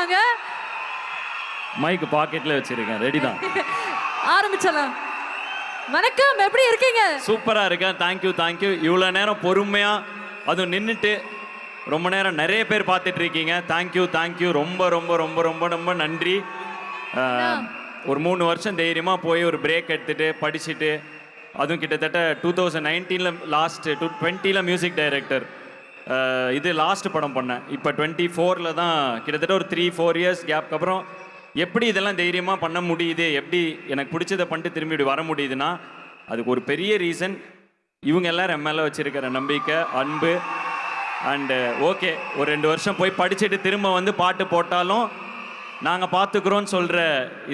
இருக்காங்க. மைக் பாக்கெட்ல வச்சிருக்கேன், ரெடி தான். ஆரம்பிச்சலாம். வணக்கம், எப்படி இருக்கீங்க? சூப்பரா இருக்கேன், தேங்க்யூ தேங்க்யூ. இவ்வளோ நேரம் பொறுமையா அதுவும் நின்றுட்டு ரொம்ப நேரம் நிறைய பேர் பார்த்துட்டு இருக்கீங்க. தேங்க்யூ தேங்க்யூ, ரொம்ப ரொம்ப ரொம்ப ரொம்ப ரொம்ப நன்றி. ஒரு 3 வருஷம் தைரியமாக போய் ஒரு பிரேக் எடுத்துட்டு படிச்சுட்டு, அதுவும் கிட்டத்தட்ட 2019 லாஸ்ட் 2020 மியூசிக் டைரக்டர், இது லாஸ்ட் படம் பண்ணேன். இப்போ 24 தான், கிட்டத்தட்ட ஒரு 3-4 இயர்ஸ் கேப்க்கு அப்புறம் எப்படி இதெல்லாம் தைரியமாக பண்ண முடியுது, எப்படி எனக்கு பிடிச்சதை பண்ணிட்டு திரும்பி இப்படி வர முடியுதுன்னா அதுக்கு ஒரு பெரிய ரீசன் இவங்க எல்லாரும் என் மேலே வச்சுருக்கிற நம்பிக்கை, அன்பு. அண்டு ஓகே, ஒரு 2 வருஷம் போய் படிச்சுட்டு திரும்ப வந்து பாட்டு போட்டாலும் நாங்கள் பார்த்துக்குறோன்னு சொல்கிற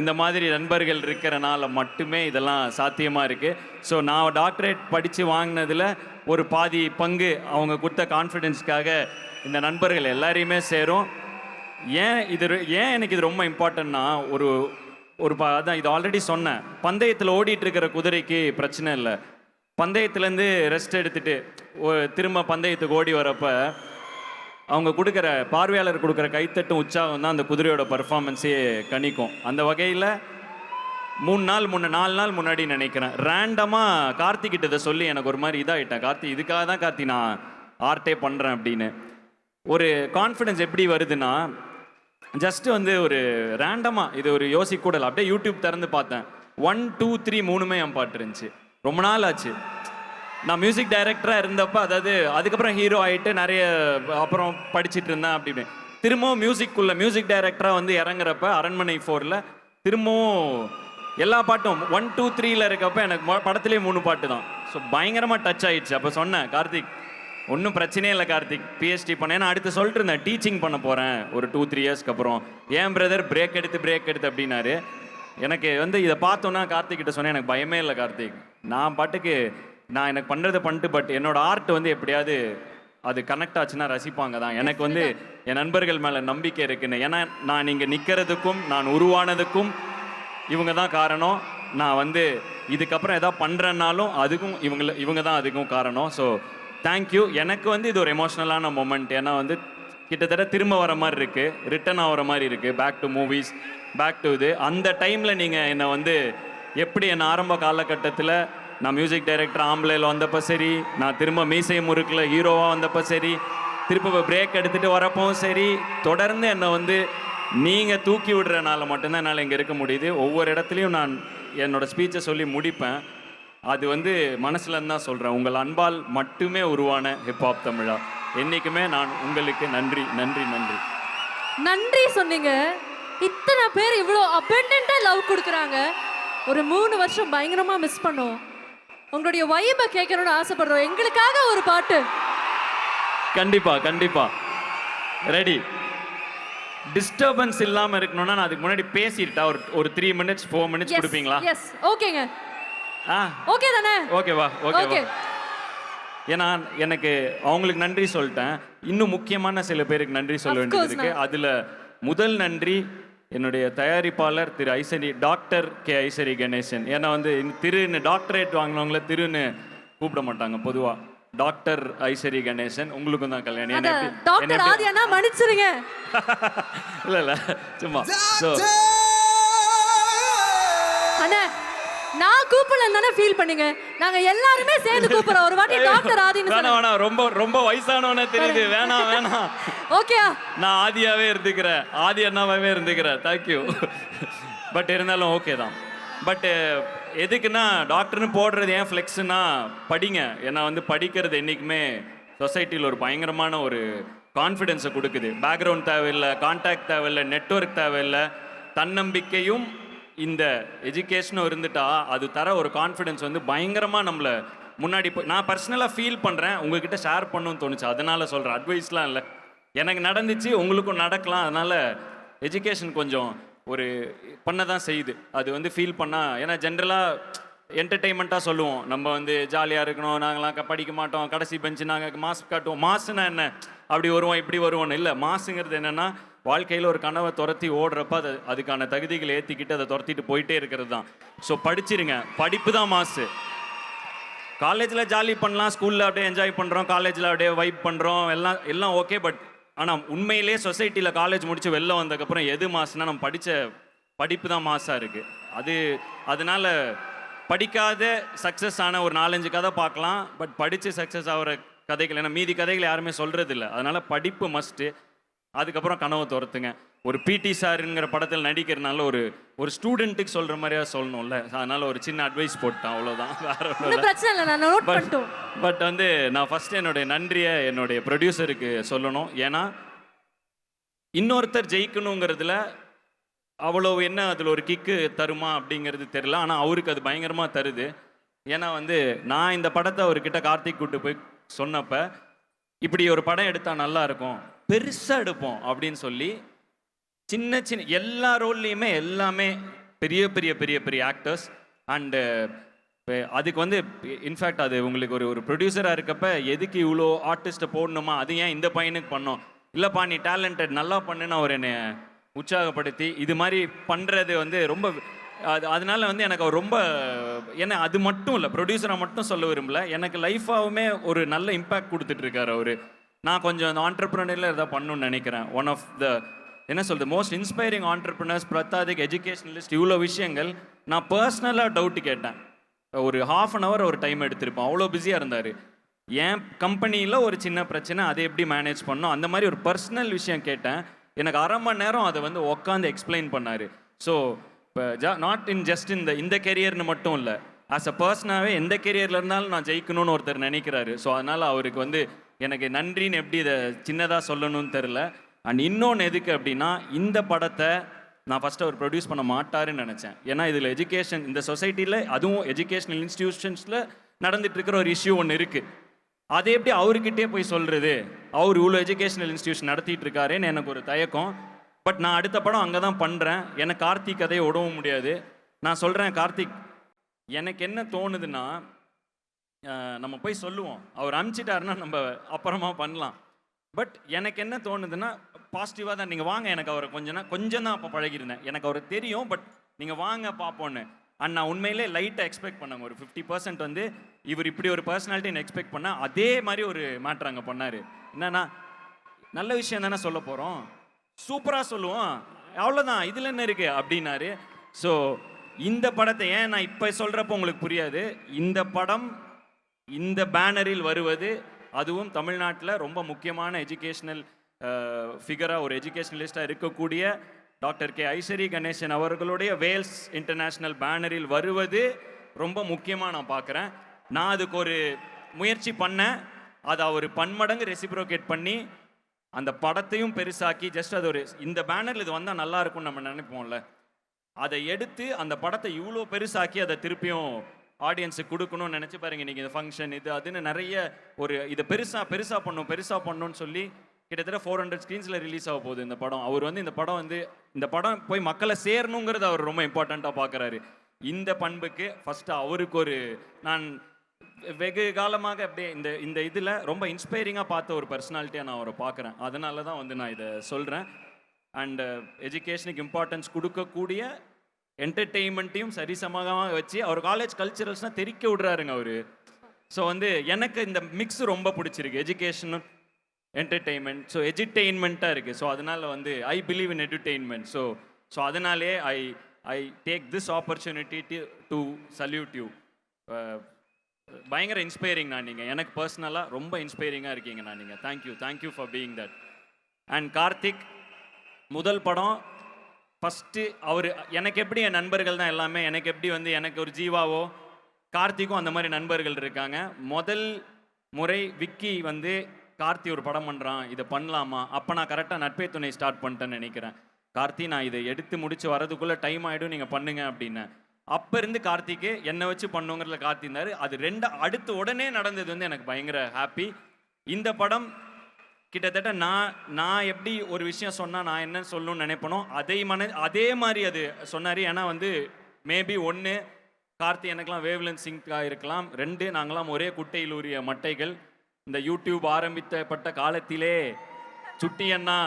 இந்த மாதிரி நண்பர்கள் இருக்கிறனால மட்டுமே இதெல்லாம் சாத்தியமாக இருக்குது. ஸோ நான் டாக்டரேட் படித்து வாங்கினதில் ஒரு பாதி பங்கு அவங்க கொடுத்த கான்ஃபிடென்ஸ்க்காக இந்த நண்பர்கள் எல்லாரையுமே சேரும். ஏன் எனக்கு இது ரொம்ப இம்பார்ட்டன்னா, அதான் இது ஆல்ரெடி சொன்னேன், பந்தயத்தில் ஓடிட்டு இருக்கிற குதிரைக்கு பிரச்சனை இல்லை. பந்தயத்துலேருந்து ரெஸ்ட் எடுத்துட்டு திரும்ப பந்தயத்துக்கு ஓடி வரப்போ அவங்க கொடுக்குற பார்வையாளர் கொடுக்குற கைத்தட்டும் உற்சாகம் தான் அந்த குதிரையோட பர்ஃபார்மன்ஸே கணிக்கும். அந்த வகையில் 4 நாள் முன்னாடி நினைக்கிறேன், ரேண்டமாக கார்த்திகிட்ட இதை சொல்லி எனக்கு ஒரு மாதிரி இதாகிட்டேன். கார்த்தி, இதுக்காக தான் கார்த்தி நான் ஆர்ட்டே பண்ணுறேன் அப்படின்னு. ஒரு கான்ஃபிடென்ஸ் எப்படி வருதுன்னா, ஜஸ்ட்டு வந்து ஒரு ரேண்டமாக இது ஒரு யோசிக்கூடல, அப்படியே யூடியூப் திறந்து பார்த்தேன். 1, 2, 3 3மே என் பாட்டு இருந்துச்சு. ரொம்ப நாள் ஆச்சு நான் மியூசிக் டைரக்டராக இருந்தப்போ, அதாவது அதுக்கப்புறம் ஹீரோ ஆகிட்டு நிறைய அப்புறம் படிச்சுட்டு இருந்தேன். அப்படி திரும்பவும் மியூசிக் டைரக்டராக வந்து இறங்குறப்ப அரண்மனை 4ல் திரும்பவும் எல்லா பாட்டும் 1, 2, 3ல் இருக்கப்போ எனக்கு படத்துலேயே 3 பாட்டு தான். ஸோ பயங்கரமாக டச் ஆகிடுச்சு. அப்போ சொன்னேன், கார்த்திக் ஒன்றும் பிரச்சனையே இல்லை கார்த்திக், பிஹெச்டி பண்ணேன். நான் அடுத்து சொல்லிட்டு இருந்தேன், டீச்சிங் பண்ண போகிறேன் ஒரு 2-3 இயர்ஸ்க்கு அப்புறம். ஏன் பிரதர் பிரேக் எடுத்து அப்படின்னாரு. எனக்கு வந்து இதை பார்த்தோன்னா கார்த்திக் கிட்ட சொன்னேன், எனக்கு பயமே இல்லை கார்த்திக், நான் பாட்டுக்கு நான் எனக்கு பண்ணுறதை பண்ணிட்டு, பட் என்னோட ஆர்ட் வந்து எப்படியாவது அது கனெக்ட் ஆச்சுன்னா ரசிப்பாங்க தான். எனக்கு வந்து என் நண்பர்கள் மேலே நம்பிக்கை இருக்குன்னு. ஏன்னா நான் இங்கே நிற்கிறதுக்கும் நான் உருவானதுக்கும் இவங்க தான் காரணம். நான் வந்து இதுக்கப்புறம் எதாவது பண்ணுறேன்னாலும் அதுக்கும் இவங்க தான் அதுக்கும் காரணம். So thank you. எனக்கு வந்து இது ஒரு எமோஷ்னலான மொமெண்ட். ஏன்னா வந்து கிட்டத்தட்ட திரும்ப வர மாதிரி இருக்குது, ரிட்டர்ன் ஆகிற மாதிரி இருக்குது, back to movies, back to இது. அந்த டைமில் நீங்கள் என்னை வந்து எப்படி என்னை ஆரம்ப காலகட்டத்தில் நான் மியூசிக் டைரக்டர் ஆம்பளையில் வந்தப்போ சரி, நான் திரும்ப மீசை முறுக்கில் ஹீரோவாக வந்தப்போ சரி, திரும்ப பிரேக் எடுத்துகிட்டு வரப்பவும் சரி, தொடர்ந்து என்னை வந்து நீங்கள் தூக்கி விடுறனால மட்டும்தான் என்னால் இங்கே இருக்க முடியுது. ஒவ்வொரு இடத்துலையும் நான் என்னோடய ஸ்பீச்சை சொல்லி முடிப்பேன். அது வந்து மனசுலேருந்து தான் சொல்கிறேன். உங்கள் அன்பால் மட்டுமே உருவான ஹிப்ஹாப் தமிழா. என்றைக்குமே நான் உங்களுக்கு நன்றி நன்றி நன்றி நன்றி சொன்னீங்க. இத்தனை பேர் இவ்வளோ அபெண்டன்ட்டாக லவ் கொடுக்குறாங்க. ஒரு 3 வருஷம் பயங்கரமாக மிஸ் பண்ணோம். உங்களுடைய வைபை கேட்கணும்னு ஆசைப்படுறோம். எங்களுக்காக ஒரு பாட்டு. கண்டிப்பா ரெடி. டிஸ்டர்பன்ஸ் இல்லாமல் இருக்கணும்னா நான் அதுக்கு முன்னாடி பேசிட்டா ஒரு 3 மினிட்ஸ் 4 மினிட்ஸ் கொடுப்பீங்களா? எஸ், ஓகேங்க. ஓகே தானே? ஓகேவா? ஓகே. ஏன்னா எனக்கு அவங்களுக்கு நன்றி சொல்லிட்டேன், இன்னும் முக்கியமான சில பேருக்கு நன்றி சொல்ல வேண்டியது இருக்கு. அதில் முதல் நன்றி என்னுடைய தயாரிப்பாளர் திரு டாக்டர் கே ஐசரி கணேசன். ஏன்னா வந்து திருன்னு டாக்டரேட் வாங்கினவங்கள திருன்னு கூப்பிட மாட்டாங்க பொதுவாக. டாக்டர் ஐசரி கணேசன், உங்களுக்கும் தான் கல்யாணம். மன்னிச்சிருங்க. இல்லை சும்மா. ஸோ அண்ணா, நான் கூப்பிடலன்னு தானே ஃபீல் பண்ணீங்க. நாங்க எல்லாருமே சேர்ந்து கூப்பிடுறோம். ஒரு வாட்டி டாக்டர் ஆதின்னு வேணாம், ரொம்ப வயசானவனே தெரியுது, வேணாம். ஓகே, நான் ஆதியாவே இருந்துக்கிறேன், ஆதி அண்ணாவே இருந்துக்கிறேன். தேங்க்யூ. பட் இருந்தாலும் ஓகே தான். பட் எதுக்குன்னா டாக்டர்னு போடுறது ஏன் ஃப்ளெக்ஸ்னா, படிங்க. ஏன்னா வந்து படிக்கிறது என்றைக்குமே சொசைட்டியில் ஒரு பயங்கரமான ஒரு கான்ஃபிடென்ஸை கொடுக்குது. பேக்ரவுண்ட் தேவையில்லை, கான்டாக்ட் தேவையில்லை, நெட்வொர்க் தேவையில்லை, தன்னம்பிக்கையும் இந்த எஜுகேஷனும் இருந்துட்டா அது தர ஒரு கான்ஃபிடென்ஸ் வந்து பயங்கரமாக நம்மளை முன்னாடி போய் நான் பர்சனலாக ஃபீல் பண்ணுறேன். உங்ககிட்ட ஷேர் பண்ணணும்னு தோணுச்சு, அதனால் சொல்கிறேன். அட்வைஸ்லாம் இல்லை, எனக்கு நடந்துச்சு, உங்களுக்கும் நடக்கலாம். அதனால் எஜுகேஷன் கொஞ்சம் ஒரு பண்ண தான் செய்யுது. அது வந்து ஃபீல் பண்ணால், ஏன்னா ஜென்ரலாக என்டர்டெயின்மெண்ட்டாக சொல்லுவோம், நம்ம வந்து ஜாலியாக இருக்கணும், நாங்களாம் படிக்க மாட்டோம், கடைசி பெஞ்சு நாங்கள் மாஸ் காட்டுவோம். மாசுனா என்ன, அப்படி வருவோம் இப்படி வருவோன்னு இல்லை. மாசுங்கிறது என்னென்னா வாழ்க்கையில் ஒரு கனவை துரத்தி ஓடுறப்ப அதுக்கான தகுதிகளை ஏற்றிக்கிட்டு அதை துரத்திட்டு போயிட்டே இருக்கிறது தான். ஸோ படிச்சிருங்க, படிப்பு தான் மாசு. காலேஜில் ஜாலி பண்ணலாம், ஸ்கூலில் அப்படியே என்ஜாய் பண்ணுறோம், காலேஜில் அப்படியே வைப் பண்ணுறோம், எல்லாம் ஓகே. பட் ஆனால் உண்மையிலே சொசைட்டியில் காலேஜ் முடிச்சு வெளில வந்ததுக்கப்புறம் எது மாசுனா நம்ம படித்த படிப்பு தான் மாசாக இருக்குது. அதனால படிக்காத சக்ஸஸ் ஆன ஒரு 4-5 கதை பார்க்கலாம், பட் படித்து சக்ஸஸ் ஆகிற கதைகள், ஏன்னா மீதி கதைகள் யாருமே சொல்கிறது இல்லை. அதனால் படிப்பு மஸ்ட்டு. அதுக்கப்புறம் கனவை துரத்துங்க. ஒரு பிடி சாருங்கிற படத்தில் நடிக்கிறனால ஒரு ஸ்டூடெண்ட்டுக்கு சொல்கிற மாதிரியா சொல்லணும்ல, அதனால் ஒரு சின்ன அட்வைஸ் போட்டேன், அவ்வளோதான். வேற ஒன்றும் பிரச்சனை இல்லை, நான் நோட் பண்ணிட்டோம். பட் வந்து நான் ஃபஸ்ட்டு என்னுடைய நன்றியை என்னுடைய ப்ரொடியூசருக்கு சொல்லணும். ஏன்னா இன்னொருத்தர் ஜெயிக்கணுங்கிறதுல அவ்வளோ என்ன அதில் ஒரு கிக்கு தருமா அப்படிங்கிறது தெரில, ஆனால் அவருக்கு அது பயங்கரமாக தருது. ஏன்னா வந்து நான் இந்த படத்தை அவர்கிட்ட கார்த்திக் கூட்டு போய் சொன்னப்போ, இப்படி ஒரு படம் எடுத்தால் நல்லா இருக்கும், பெருசாக எடுப்போம் அப்படின்னு சொல்லி, சின்ன சின்ன எல்லா ரோல்லையுமே எல்லாமே பெரிய பெரிய பெரிய பெரிய ஆக்டர்ஸ். அண்டு அதுக்கு வந்து இன்ஃபேக்ட் அது உங்களுக்கு ஒரு ப்ரொடியூசராக இருக்கப்ப எதுக்கு இவ்வளோ ஆர்டிஸ்ட்டை போடணுமா, அது ஏன் இந்த பையனுக்கு பண்ணோம், இல்லைப்பா நீ டேலண்டட் நல்லா பண்ணுன்னு அவர் என்னை உற்சாகப்படுத்தி இது மாதிரி பண்ணுறது வந்து ரொம்ப அதனால வந்து எனக்கு அவர் ரொம்ப, ஏன்னா அது மட்டும் இல்லை, ப்ரொடியூசராக மட்டும் சொல்ல விரும்பல, எனக்கு லைஃபாகவுமே ஒரு நல்ல இம்பேக்ட் கொடுத்துட்ருக்காரு அவர். நான் கொஞ்சம் அந்த ஆண்டர்ப்ரனரில் எதாவது பண்ணணும்னு நினைக்கிறேன். ஒன் ஆஃப் த என்ன சொல்கிறது மோஸ்ட் இன்ஸ்பைரிங் ஆண்டர்ப்ரனர்ஸ், பிரதாதிக், எஜுகேஷனலிஸ்ட், இவ்வளோ விஷயங்கள் நான் பர்சனலாக டவுட்டு கேட்டேன். ஒரு 1/2 hour ஒரு டைம் எடுத்திருப்போம், அவ்வளோ பிஸியாக இருந்தார். என் கம்பெனியில் ஒரு சின்ன பிரச்சனை, அதை எப்படி மேனேஜ் பண்ணோம், அந்த மாதிரி ஒரு பர்சனல் விஷயம் கேட்டேன். எனக்கு 1/2 மணி நேரம் அதை வந்து உட்காந்து எக்ஸ்பிளைன் பண்ணார். ஸோ இப்போ நாட் இன் ஜஸ்ட் இந்த கெரியர்னு மட்டும் இல்லை, ஆஸ் அ பர்சனாகவே எந்த கெரியரில் இருந்தாலும் நான் ஜெயிக்கணும்னு ஒருத்தர் நினைக்கிறாரு. ஸோ அதனால் அவருக்கு வந்து எனக்கு நன்றின்னு எப்படி இதை சின்னதாக சொல்லணும்னு தெரில. அண்ட் இன்னொன்று எதுக்கு அப்படின்னா, இந்த படத்தை நான் ஃபஸ்ட்டு அவர் ப்ரொடியூஸ் பண்ண மாட்டாருன்னு நினச்சேன். ஏன்னா இதில் எஜுகேஷன், இந்த சொசைட்டியில் அதுவும் எஜுகேஷ்னல் இன்ஸ்டிடியூஷன்ஸில் நடந்துட்டு இருக்கிற ஒரு இஷ்யூ ஒன்று இருக்குது. அதை எப்படி அவர்கிட்டே போய் சொல்கிறது, அவர் இவ்வளோ எஜுகேஷனல் இன்ஸ்டிடியூஷன் நடத்திட்டு இருக்காருன்னு எனக்கு ஒரு தயக்கம். பட் நான் அடுத்த படம் அங்கே தான் பண்ணுறேன். எனக்கு கார்த்திக் கதையை விடவும் முடியாது. நான் சொல்கிறேன், கார்த்திக் எனக்கு என்ன தோணுதுன்னா, நம்ம போய் சொல்லுவோம், அவர் அனுப்பிச்சிட்டாருன்னா நம்ம அப்புறமா பண்ணலாம். பட் எனக்கு என்ன தோணுதுன்னா, பாசிட்டிவாக தான் நீங்கள் வாங்க, எனக்கு அவரை கொஞ்சம் தான் அப்போ பழகிருந்தேன், எனக்கு அவரை தெரியும், பட் நீங்கள் வாங்க பார்ப்போன்னு. அண்ட் நான் உண்மையிலே லைட்டாக எக்ஸ்பெக்ட் பண்ணாங்க, ஒரு 50% வந்து இவர் இப்படி ஒரு பர்சனாலிட்டின்னு எக்ஸ்பெக்ட் பண்ணால், அதே மாதிரி ஒரு மேட்ரு அங்கே பண்ணார். என்னன்னா, நல்ல விஷயம் தானே சொல்ல போகிறோம், சூப்பராக சொல்லுவோம், அவ்வளோதான், இதில் என்ன இருக்குது அப்படின்னாரு. ஸோ இந்த படத்தை ஏன் நான் இப்போ சொல்கிறப்போ உங்களுக்கு புரியாது, இந்த படம் இந்த பேனரில் வருவது, அதுவும் தமிழ்நாட்டில் ரொம்ப முக்கியமான எஜுகேஷ்னல் ஃபிகராக, ஒரு எஜுகேஷ்னலிஸ்டாக இருக்கக்கூடிய டாக்டர் கே ஐஸ்வரி கணேசன் அவர்களுடைய வேல்ஸ் இன்டர்நேஷ்னல் பேனரில் வருவது ரொம்ப முக்கியமாக நான் பார்க்குறேன். நான் அதுக்கு ஒரு முயற்சி பண்ணேன், அதை அவர் பன்மடங்கு ரெசிப்ரோகேட் பண்ணி அந்த படத்தையும் பெருசாக்கி, ஜஸ்ட் அது ஒரு இந்த பேனரில் இது வந்தால் நல்லா இருக்கும்னு நம்ம நினைப்போம்ல, அதை எடுத்து அந்த படத்தை இவ்வளோ பெருசாக்கி அதை திருப்பியும் ஆடியன்ஸுக்கு கொடுக்கணும்னு நினச்சி பாருங்க. இன்றைக்கி இந்த ஃபங்க்ஷன் இது அதுன்னு நிறைய ஒரு இதை பெருசாக பண்ணணும்னு சொல்லி கிட்டத்தட்ட 400 ஸ்க்ரீன்ஸில் ரிலீஸ் ஆக போகுது இந்த படம். அவர் வந்து இந்த படம் போய் மக்களை சேரணுங்கிறது அவர் ரொம்ப இம்பார்ட்டண்ட்டாக பார்க்குறாரு. இந்த பண்புக்கு ஃபஸ்ட்டு அவருக்கு ஒரு நான் வெகு காலமாக அப்படியே இந்த இதில் ரொம்ப இன்ஸ்பைரிங்காக பார்த்த ஒரு பர்சனாலிட்டியாக நான் அவரை பார்க்குறேன். அதனால தான் வந்து நான் இதை சொல்கிறேன். அண்ட் எஜுகேஷனுக்கு இம்பார்ட்டன்ஸ் கொடுக்கக்கூடிய என்டர்டெயின்மெண்ட்டையும் சரிசமமாக வச்சு அவர் காலேஜ் கல்ச்சரல்ஸ்னால் தெறிக்க விடுறாருங்க அவர். ஸோ வந்து எனக்கு இந்த மிக்ஸ் ரொம்ப பிடிச்சிருக்கு, எஜுகேஷனும் என்டர்டெயின்மெண்ட். ஸோ எஜுடெயின்மெண்ட்டாக இருக்குது. ஸோ அதனால் வந்து I believe in entertainment. So அதனாலே I take this opportunity to salute you. பயங்கர இன்ஸ்பைரிங் நான், நீங்கள் எனக்கு பர்சனலாக ரொம்ப இன்ஸ்பைரிங்காக இருக்கீங்க நான், நீங்கள் thank you for being that. And Karthik முதல் படம் ஃபஸ்ட்டு அவர் எனக்கு எப்படி என் நண்பர்கள் தான் எல்லாமே, எனக்கு எப்படி வந்து எனக்கு ஒரு ஜீவாவோ கார்த்திக்கும் அந்த மாதிரி நண்பர்கள் இருக்காங்க. முதல் முறை விக்கி வந்து கார்த்தி ஒரு படம் பண்ணுறான், இதை பண்ணலாமா, அப்போ நான் கரெக்டாக நட்பே துணை ஸ்டார்ட் பண்ணிட்டேன்னு நினைக்கிறேன். கார்த்தி நான் இதை எடுத்து முடிச்சு வரதுக்குள்ளே டைம் ஆகிடும், நீங்கள் பண்ணுங்க அப்படின்னு. அப்போ இருந்து கார்த்திக்கு என்னை வச்சு பண்ணுங்கிறதுல கார்த்தி இருந்தார். அது அடுத்து உடனே நடந்தது வந்து எனக்கு பயங்கர ஹாப்பி. இந்த படம் கிட்டத்தட்ட நான் எப்படி ஒரு விஷயம் சொன்னால் நான் என்ன சொல்லணும்னு நினைப்பனோ அதே மாதிரி அது சொன்னார். ஏன்னா வந்து மேபி 1 கார்த்தி எனக்கெலாம் வேவ்லென்த் சிங்காக இருக்கலாம், 2 நாங்களாம் ஒரே குட்டையில் உரிய மட்டைகள். இந்த யூடியூப் ஆரம்பித்தப்பட்ட காலத்திலே சுட்டி அண்ணா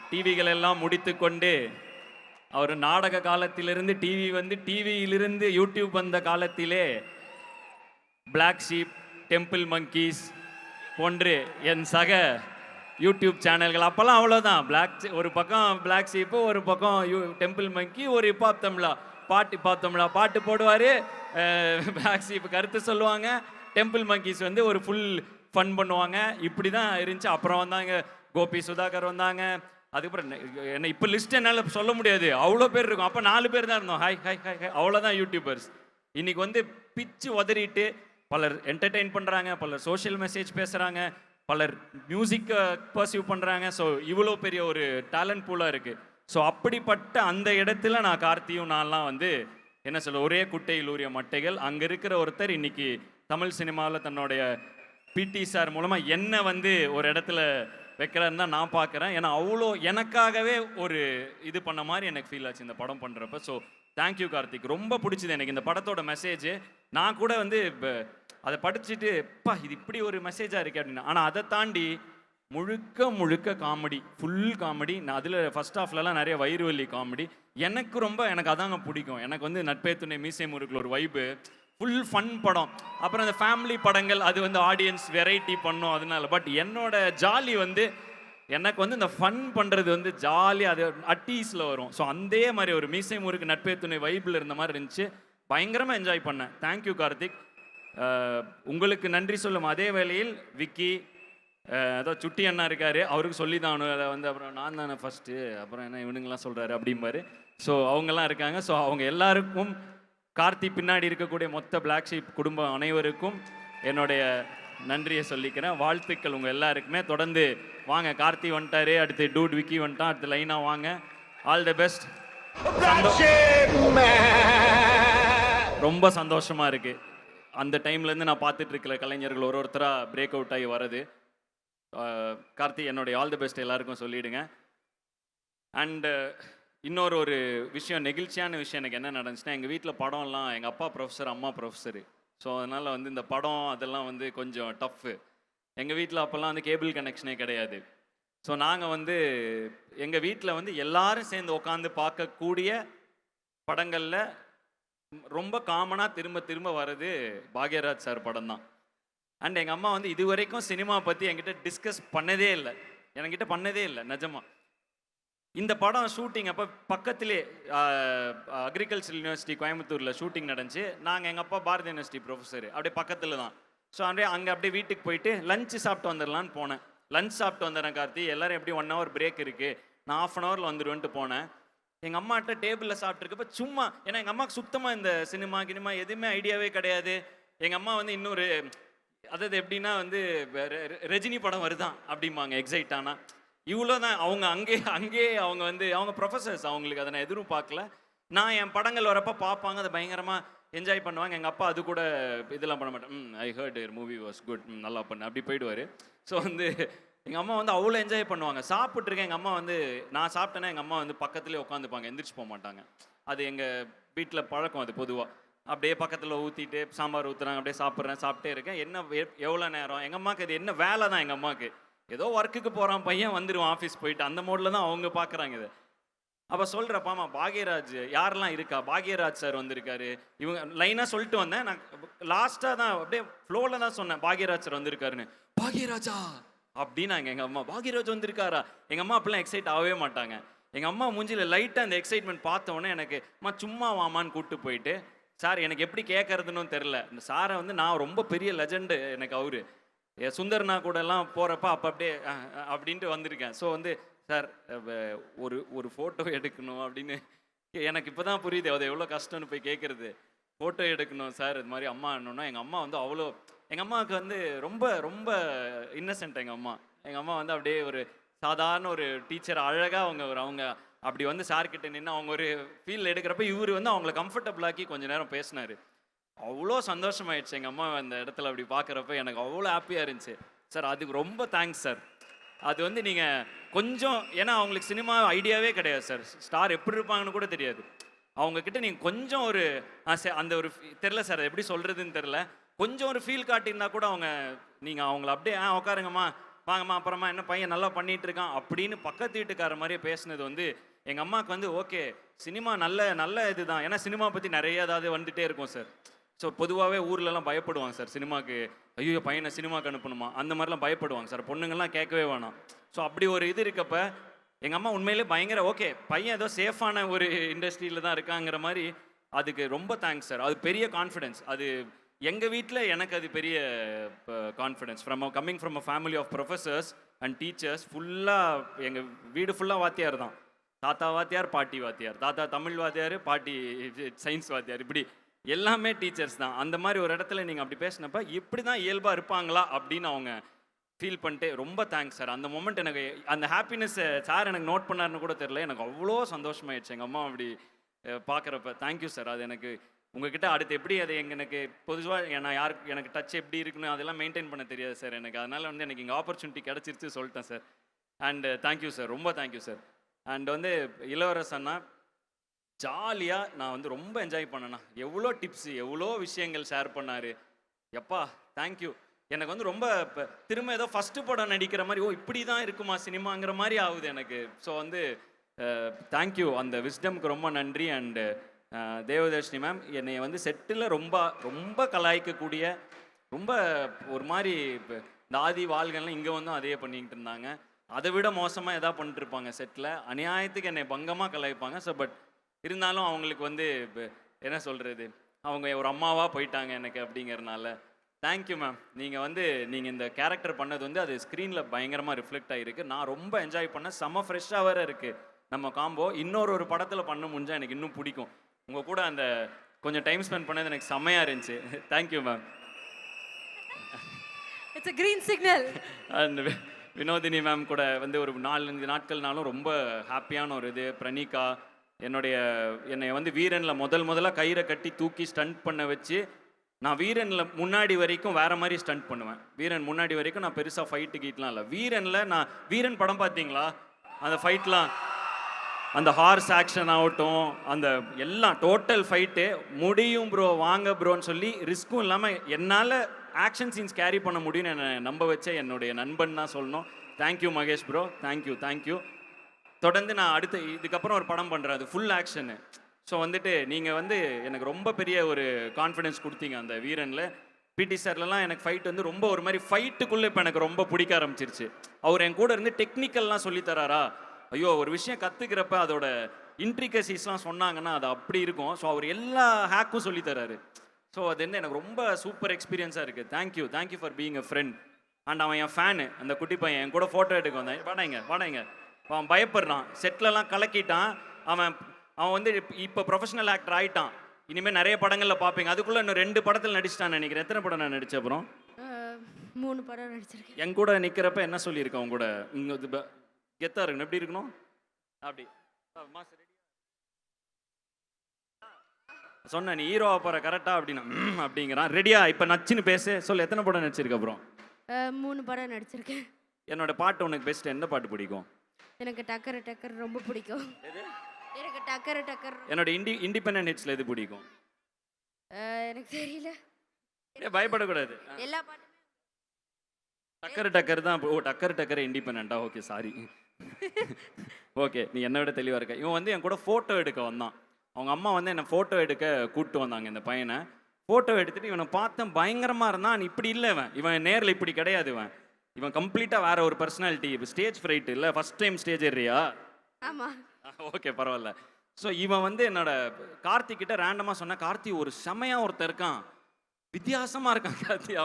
டிவிகள் எல்லாம் முடித்து கொண்டு, அவர் நாடக காலத்திலிருந்து டிவியிலிருந்து யூடியூப் வந்த காலத்திலே பிளாக் ஷீப், டெம்பிள் மங்கீஸ் போன்று என் சக யூடியூப் சேனல்கள் அப்போல்லாம் அவ்வளோதான் ஒரு பக்கம் பிளாக் ஷீப்பு, ஒரு பக்கம் டெம்பிள் மங்கி, ஒரு ஹிப்ஹாப் தமிழா பாட்டு போடுவார், பிளாக் ஷீப் கருத்து சொல்லுவாங்க, டெம்பிள் மங்கீஸ் வந்து ஒரு ஃபுல் ஃபன் பண்ணுவாங்க. இப்படி தான் இருந்துச்சு. அப்புறம் வந்தாங்க கோபி சுதாகர் வந்தாங்க. அதுக்கப்புறம் என்ன இப்போ லிஸ்ட் என்னால் சொல்ல முடியாது, அவ்வளோ பேர் இருக்கும். அப்போ 4 பேர் தான் இருந்தோம். ஹாய் ஹாய் ஹாய் ஹாய், அவ்வளோதான் யூடியூபர்ஸ். இன்னைக்கு வந்து பிச்சு உதறிட்டு பலர் என்டர்டெயின் பண்ணுறாங்க, பலர் சோஷியல் மெசேஜ் பேசுகிறாங்க, பலர் மியூசிக்கை பர்சியூ பண்ணுறாங்க. ஸோ இவ்வளோ பெரிய ஒரு டேலண்ட் பூலாக இருக்குது. ஸோ அப்படிப்பட்ட அந்த இடத்துல நான் கார்த்தியும் நான்லாம் வந்து என்ன சொல்ல, ஒரே குட்டையில் ஊறிய மட்டைகள். அங்கே இருக்கிற ஒருத்தர் இன்னைக்கு தமிழ் சினிமாவில் தன்னுடைய பிடி சார் மூலமாக என்ன வந்து ஒரு இடத்துல வைக்கிறாருன்னு தான் நான் பார்க்குறேன். ஏன்னா அவ்வளோ எனக்காகவே ஒரு இது பண்ண மாதிரி எனக்கு ஃபீல் ஆச்சு இந்த படம் பண்ணுறப்ப. ஸோ தேங்க்யூ கார்த்திக், ரொம்ப பிடிச்சது எனக்கு இந்த படத்தோட மெசேஜ். நான் கூட வந்து அதை படிச்சுட்டு இது இப்படி ஒரு மெசேஜாக இருக்கு அப்படின்னு. ஆனால் அதை தாண்டி முழுக்க காமெடி, ஃபுல் காமெடி. நான் அதில் ஃபர்ஸ்ட் ஹாஃப்லலாம் நிறைய வயிறு வலி காமெடி. எனக்கு அதாங்க பிடிக்கும். எனக்கு வந்து நட்பே துணை மீசை முறுக்குல ஒரு வைப்பு, ஃபுல் ஃபன் படம். அப்புறம் அந்த ஃபேமிலி படங்கள் அது வந்து ஆடியன்ஸ் வெரைட்டி பண்ணும் அதனால. பட் என்னோட ஜாலி வந்து எனக்கு வந்து இந்த ஃபன் பண்ணுறது வந்து ஜாலியாக அது அட்டீஸில் வரும். ஸோ அதே மாதிரி ஒரு மீசை முறுக்கு நட்பே துணை வைப்பில் இருந்த மாதிரி இருந்துச்சு. பயங்கரமாக என்ஜாய் பண்ணேன். தேங்க்யூ கார்த்திக். உங்களுக்கு நன்றி சொல்லும் அதே வேளையில் விக்கி, ஏதோ சுட்டி அண்ணா இருக்காரு, அவருக்கு சொல்லி தான் அதை வந்து அப்புறம் நான் தானே ஃபஸ்ட்டு, அப்புறம் என்ன இவனுங்கெல்லாம் சொல்கிறாரு அப்படிம்பாரு. ஸோ அவங்கெல்லாம் இருக்காங்க. ஸோ அவங்க எல்லாருக்கும், கார்த்தி பின்னாடி இருக்கக்கூடிய மொத்த பிளாக் ஷீப் குடும்பம் அனைவருக்கும் என்னுடைய நன்றியை சொல்லிக்கிறேன். வாழ்த்துக்கள் உங்கள் எல்லாருக்குமே. தொடர்ந்து வாங்க, கார்த்தி வந்துட்டாரு, அடுத்து டூட் விக்கி வந்துட்டான், அடுத்து லைனாக வாங்க. All the best. ரொம்ப சந்தோஷமாக இருக்குது. அந்த டைம்லேருந்து நான் பார்த்துட்டு இருக்கிற கலைஞர்கள் ஒருத்தராக பிரேக் அவுட் ஆகி வரது. கார்த்தி, என்னுடைய ஆல் தி பெஸ்ட் எல்லாருக்கும் சொல்லிவிடுங்க. அண்டு இன்னொரு விஷயம், நெகிழ்ச்சியான விஷயம் எனக்கு என்ன நடந்துச்சுன்னா, எங்கள் வீட்டில் படம்லாம் எங்கள் அப்பா ப்ரொஃபஸர், அம்மா ப்ரொஃபஸரு. ஸோ அதனால் வந்து இந்த படம் அதெல்லாம் வந்து கொஞ்சம் டஃப்பு. எங்கள் வீட்டில் அப்போல்லாம் வந்து கேபிள் கனெக்ஷனே கிடையாது. ஸோ நாங்கள் வந்து எங்கள் வீட்டில் வந்து எல்லாரும் சேர்ந்து உட்காந்து பார்க்கக்கூடிய படங்களில் ரொம்ப காமனாக திரும்ப வர்றது பாக்யராஜ் சார் படம் தான். அண்ட் எங்கள் அம்மா வந்து இது வரைக்கும் சினிமா பற்றி என்கிட்ட டிஸ்கஸ் பண்ணதே இல்லை, நிஜமா. இந்த படம் ஷூட்டிங் அப்போ பக்கத்திலே அக்ரிகல்ச்சர் யூனிவர்சிட்டி கோயம்புத்தூரில் ஷூட்டிங் நடந்துச்சு. நாங்கள் எங்கள் அப்பா பாரதி யூனிவர்சிட்டி ப்ரொஃபஸர், அப்படியே பக்கத்தில் தான். ஸோ அப்படியே வீட்டுக்கு போயிட்டு லஞ்சு சாப்பிட்டு வந்துடலான்னு போனேன். லஞ்ச் சாப்பிட்டு வந்துடுறேன் கார்த்தி, எல்லோரும் எப்படி 1 hour பிரேக் இருக்குது, நான் 1/2 hourல வந்துடுவேன்ட்டு போனேன். எங்கள் அம்மாட்ட டேபிளில் சாப்பிட்ருக்கப்ப சும்மா, ஏன்னா எங்கள் அம்மாவுக்கு சுத்தமாக இந்த சினிமா எதுவுமே ஐடியாவே கிடையாது. எங்கள் அம்மா வந்து இன்னொரு, அதாவது எப்படின்னா வந்து ரஜினி படம் வருதான் அப்படிம்பாங்க எக்ஸைட் ஆனால். இவ்வளோ தான். அவங்க அங்கேயே அவங்க வந்து அவங்க ப்ரொஃபஸர்ஸ், அவங்களுக்கு அதை நான் எதுவும் பார்க்கல. நான் என் படங்கள் வரப்போ பார்ப்பாங்க, அதை பயங்கரமாக என்ஜாய் பண்ணுவாங்க. எங்கள் அப்பா அது கூட இதெல்லாம் பண்ண மாட்டேன். I heard your movie was good, நல்லா பண்ண, அப்படி போயிடுவார். ஸோ வந்து எங்கள் அம்மா வந்து அவ்வளோ என்ஜாய் பண்ணுவாங்க. சாப்பிட்ருக்கேன், எங்கள் அம்மா வந்து நான் சாப்பிட்டேன்னா எங்கள் அம்மா வந்து பக்கத்துலேயே உட்காந்துப்பாங்க, எந்திரிச்சு போக மாட்டாங்க. அது எங்கள் வீட்டில் பழக்கம் அது பொதுவாக. அப்படியே பக்கத்தில் ஊற்றிட்டு சாம்பார் ஊற்றுறாங்க, அப்படியே சாப்பிட்டே இருக்கேன். என்ன எவ்வளோ நேரம், எங்கள் அம்மாவுக்கு அது என்ன வேலை தான். எங்கள் அம்மாவுக்கு ஏதோ ஒர்க்குக்கு போகிறான் பையன், வந்துடுவான் ஆஃபீஸ் போயிட்டு, அந்த மோடில் தான் அவங்க பார்க்குறாங்க இதை. அப்போ சொல்கிறப்பாமா, பாக்யராஜ் யாரெல்லாம் இருக்கா, பாக்யராஜ் சார் வந்திருக்காரு, இவங்க லைனாக சொல்லிட்டு வந்தேன். நான் லாஸ்ட்டாக தான் அப்படியே ஃப்ளோவில் தான் சொன்னேன் பாக்யராஜ் சார் வந்திருக்காருன்னு. பாக்யராஜா அப்படின்னாங்க எங்கள் அம்மா. பாக்யராஜ் வந்திருக்காரா? எங்கள் அம்மா அப்படிலாம் எக்ஸைட் ஆகவே மாட்டாங்க. எங்கள் அம்மா மூஞ்சியில் லைட்டாக அந்த எக்ஸைட்மெண்ட் பார்த்தோன்னே எனக்கு சும்மா வாமான்னு கூப்பிட்டு போயிட்டு, சார் எனக்கு எப்படி கேட்கறதுன்னு தெரில, இந்த சாரை வந்து நான் ரொம்ப பெரிய லெஜண்டு எனக்கு அவரு, சுந்தர்னா கூட எல்லாம் போகிறப்ப அப்படியே அப்படின்ட்டு வந்திருக்கேன். ஸோ வந்து சார் ஒரு ஃபோட்டோ எடுக்கணும் அப்படின்னு. எனக்கு இப்போ தான் புரியுது அது எவ்வளோ கஷ்டம்னு போய் கேட்குறது. ஃபோட்டோ எடுக்கணும் சார், இது மாதிரி அம்மா என்னன்னா. எங்கள் அம்மா வந்து அவ்வளோ, எங்கள் அம்மாவுக்கு வந்து ரொம்ப ரொம்ப இன்னசென்ட். எங்கள் அம்மா வந்து அப்படியே ஒரு சாதாரண ஒரு டீச்சர், அழகாக அவங்க அப்படி வந்து சார்கிட்ட நின்று அவங்க ஒரு ஃபீல் எடுக்கிறப்ப இவர் வந்து அவங்கள கம்ஃபர்டபுளாக்கி கொஞ்சம் நேரம் பேசினார். அவ்வளோ சந்தோஷமாயிடுச்சு எங்கள் அம்மா அந்த இடத்துல அப்படி பார்க்குறப்ப. எனக்கு அவ்வளோ ஹாப்பியாக இருந்துச்சு. சார் அதுக்கு ரொம்ப தேங்க்ஸ் சார். அது வந்து நீங்கள் கொஞ்சம், ஏன்னா அவங்களுக்கு சினிமா ஐடியாவே கிடையாது சார், ஸ்டார் எப்படி இருப்பாங்கன்னு கூட தெரியாது. அவங்கக்கிட்ட நீங்கள் கொஞ்சம் ஒரு அந்த ஒரு தெரில சார், எப்படி சொல்கிறதுன்னு தெரில, கொஞ்சம் ஒரு ஃபீல் காட்டியிருந்தா கூட நீங்கள் அவங்கள அப்படியே உட்காருங்கம்மா, வாங்கம்மா, அப்புறமா என்ன பையன் நல்லா பண்ணிகிட்டு இருக்கான் அப்படின்னு பக்கத்து வீட்டுக்கார மாதிரியே பேசுனது வந்து எங்கள் அம்மாவுக்கு வந்து ஓகே, சினிமா நல்ல இது தான். ஏன்னா சினிமா பற்றி நிறைய ஏதாவது வந்துகிட்டே இருக்கும் சார். ஸோ பொதுவாகவே ஊர்லலாம் பயப்படுவாங்க சார் சினிமாக்கு. ஐயோ பையனை சினிமாக்கு அனுப்பணுமா அந்த மாதிரிலாம் பயப்படுவாங்க சார். பொண்ணுங்கள்லாம் கேட்கவே வேணாம். ஸோ அப்படி ஒரு இது இருக்கப்ப எங்கள் அம்மா உண்மையிலே பயங்கர ஓகே பையன் ஏதோ சேஃபான ஒரு இண்டஸ்ட்ரியில் தான் இருக்காங்கிற மாதிரி. அதுக்கு ரொம்ப தேங்க்ஸ் சார். அது பெரிய கான்ஃபிடென்ஸ். அது எங்கள் வீட்டில் எனக்கு அது பெரிய confidence coming from a family of professors and teachers. ஃபுல்லாக எங்கள் வீடு ஃபுல்லாக வாத்தியார் தான். தாத்தா வாத்தியார், பாட்டி வாத்தியார். தாத்தா தமிழ் வாத்தியார், பாட்டி சயின்ஸ் வாத்தியார். இப்படி எல்லாமே டீச்சர்ஸ் தான். அந்த மாதிரி ஒரு இடத்துல நீங்கள் அப்படி பேசினப்ப இப்படி தான் இயல்பாக இருப்பாங்களா அப்படின்னு அவங்க ஃபீல் பண்ணிட்டு ரொம்ப தேங்க்ஸ் சார். அந்த மொமெண்ட் எனக்கு அந்த ஹாப்பினஸ் சார் எனக்கு நோட் பண்ணாருன்னு கூட தெரியல. எனக்கு அவ்வளோ சந்தோஷமாயிடுச்சு எங்கள் அம்மா அப்படி பார்க்குறப்ப. Thank you sir. அது எனக்கு உங்ககிட்ட அடுத்து எப்படி அது எனக்கு பொதுவாக நான் யாருக்கு எனக்கு டச் எப்படி இருக்குன்னு அதெல்லாம் மெயின்டைன் பண்ண தெரியாது சார் எனக்கு. அதனால் வந்து எனக்கு இங்கே ஆப்பர்ச்சுனிட்டி கிடச்சிருச்சு சொல்லிட்டேன் சார். அண்ட் தேங்க்யூ சார், ரொம்ப தேங்க்யூ சார். அண்ட் வந்து இளவரசன்னா ஜாலியாக நான் வந்து ரொம்ப என்ஜாய் பண்ணேண்ணா. எவ்வளோ டிப்ஸு, எவ்வளோ விஷயங்கள் ஷேர் பண்ணார். எப்பா தேங்க்யூ. எனக்கு வந்து ரொம்ப திரும்ப ஏதோ ஃபஸ்ட்டு படம் நடிக்கிற மாதிரி ஓ இப்படி தான் இருக்குமா சினிமாங்கிற மாதிரி ஆகுது எனக்கு. ஸோ வந்து தேங்க்யூ. அந்த விஸ்டம்க்கு ரொம்ப நன்றி. அண்டு தேவதர்ஷினி மேம் என்னை வந்து செட்டில் ரொம்ப ரொம்ப கலாய்க்கக்கூடிய ரொம்ப ஒரு மாதிரி இந்த ஆதி வாள்கள்லாம் இங்கே வந்து அதே பண்ணிக்கிட்டு இருந்தாங்க. அதை விட மோசமாக எதாவது பண்ணிட்டு இருப்பாங்க செட்டில். அநியாயத்துக்கு என்னை பங்கமாக கலாய்ப்பாங்க. ஸோ பட் இருந்தாலும் அவங்களுக்கு வந்து என்ன சொல்கிறது, அவங்க ஒரு அம்மாவாக போயிட்டாங்க எனக்கு அப்படிங்கிறனால தேங்க்யூ மேம். நீங்கள் இந்த கேரக்டர் பண்ணது வந்து அது ஸ்க்ரீனில் பயங்கரமாக ரிஃப்ளெக்ட் ஆகிருக்கு. நான் ரொம்ப என்ஜாய் பண்ணேன். செம்ம ஃப்ரெஷ்ஷாக வேறு இருக்குது நம்ம காம்போ. ஒரு படத்தில் பண்ண முடிஞ்சால் எனக்கு இன்னும் பிடிக்கும். உங்கள் கூட அந்த கொஞ்சம் டைம் ஸ்பெண்ட் பண்ணது எனக்கு செம்மையாக இருந்துச்சு. Thank you ma'am. It's a green signal. And Vinodhini ma'am கூட வந்து ஒரு 4-5 நாட்கள்னாலும் ரொம்ப ஹாப்பியான ஒரு இது. பிரணிகா என்னை வந்து வீரனில் முதலாக கயிறை கட்டி தூக்கி ஸ்டண்ட் பண்ண வச்சு, நான் வீரனில் முன்னாடி வரைக்கும் வேறு மாதிரி ஸ்டண்ட் பண்ணுவேன். வீரன் முன்னாடி வரைக்கும் நான் பெருசாக ஃபைட்டு கீட்லாம் இல்லை. வீரன் படம் பார்த்தீங்களா? அந்த ஃபைட்லாம் அந்த ஹார்ஸ் ஆக்ஷன் ஆகட்டும், அந்த எல்லாம் டோட்டல் ஃபைட்டு முடியும் ப்ரோ வாங்க ப்ரோன்னு சொல்லி ரிஸ்க்கும் இல்லாமல் என்னால் ஆக்ஷன் சீன்ஸ் கேரி பண்ண முடியும்னு என்னை நம்ப வச்ச என்னுடைய நண்பன் தான் சொல்லணும். Thank you Mahesh bro. தேங்க்யூ. தொடர்ந்து நான் இதுக்கப்புறம் ஒரு படம் பண்ணுறேன். அது ஃபுல் ஆக்ஷனு. ஸோ வந்துட்டு நீங்கள் வந்து எனக்கு ரொம்ப பெரிய ஒரு கான்ஃபிடென்ஸ் கொடுத்தீங்க அந்த வீரனில். பிடி சார்லலாம் எனக்கு ஃபைட் வந்து ரொம்ப ஒரு மாதிரி ஃபைட்டுக்குள்ளே இப்போ எனக்கு ரொம்ப பிடிக்க ஆரம்பிச்சிருச்சு. அவர் என் கூட இருந்து டெக்னிக்கல்லாம் சொல்லித்தராரா. ஐயோ ஒரு விஷயம் கற்றுக்கிறப்ப அதோட இன்ட்ரிகசிஸ்லாம் சொன்னாங்கன்னா அது அப்படி இருக்கும். ஸோ அவர் எல்லா ஹேக்கும் சொல்லித்தராரு. ஸோ அது வந்து எனக்கு ரொம்ப சூப்பர் எக்ஸ்பீரியன்ஸாக இருக்குது. Thank you for being a friend. And அவன் என் ஃபேனு. அந்த குட்டி பையன் என் கூட ஃபோட்டோ எடுக்க வந்தேன். வாடாங்க. அவன் பயப்படுறான். செட்லலாம் கலக்கிட்டான். அவன் வந்து இப்போ ப்ரொஃபஷனல் ஆக்டர் ஆகிட்டான். இனிமேல் நிறைய படங்களில் பார்ப்பீங்க. அதுக்குள்ளே இன்னும் 2 படத்தில் நடிச்சிட்டான்னு நினைக்கிறேன். எத்தனை படம் நான் நடிச்ச அப்புறம் 3 படம் நடிச்சிருக்கேன். என் கூட நிற்கிறப்ப என்ன சொல்லியிருக்கேன் அவங்க கூட இங்கே கெத்தாக இருக்கணும். எப்படி இருக்கணும் அப்படி சொன்ன நீ ஹீரோவை போகிற கரெக்டாக அப்படின்னா அப்படிங்கிறான். ரெடியா இப்போ நச்சுன்னு பேசு. சொல்லு எத்தனை படம் நடிச்சிருக்க அப்புறம்? 3 படம் நடிச்சிருக்கேன். என்னோட பாட்டு உனக்கு பெஸ்ட் எந்த பாட்டு பிடிக்கும்? எனக்கு டக்கர் ரொம்ப பிடிக்கும். எனக்கு டக்கர் என்னோட இண்டிபெண்டன்ட் ஹிட்ஸ்ல எது பிடிக்கும்? எனக்கு தெரியல. பயப்படக்கூடாது. எல்லா பாட்டுமே டக்கர் தான். ஓ டக்கர் இண்டிபெண்டா. Okay sorry. ஓகே நீ என்னை விட தெளிவாக இருக்க. இவன் வந்து என் கூட ஃபோட்டோ எடுக்க வந்தான். அவங்க அம்மா வந்து என்னை ஃபோட்டோ எடுக்க கூப்பிட்டு வந்தாங்க. இந்த பையனை ஃபோட்டோ எடுத்துட்டு இவனை பார்த்தேன் பயங்கரமாக இருந்தான். இப்படி இல்லை இவன் நேரில் இப்படி கிடையாது. இவன் கம்ப்ளீட்டாக வேற ஒரு பர்சனாலிட்டி. ஸ்டேஜ் ஃப்ரைட் இல்லை. ஃபர்ஸ்ட் டைம் ஸ்டேஜ் ஏறியா? ஆமாம். ஓகே பரவாயில்ல. ஸோ இவன் வந்து என்னோட கார்த்திக் கிட்ட ரேண்டமாக சொன்ன, கார்த்தி ஒரு செமையாக ஒருத்தர் இருக்கான், வித்தியாசமாக இருக்கான் கார்த்தி.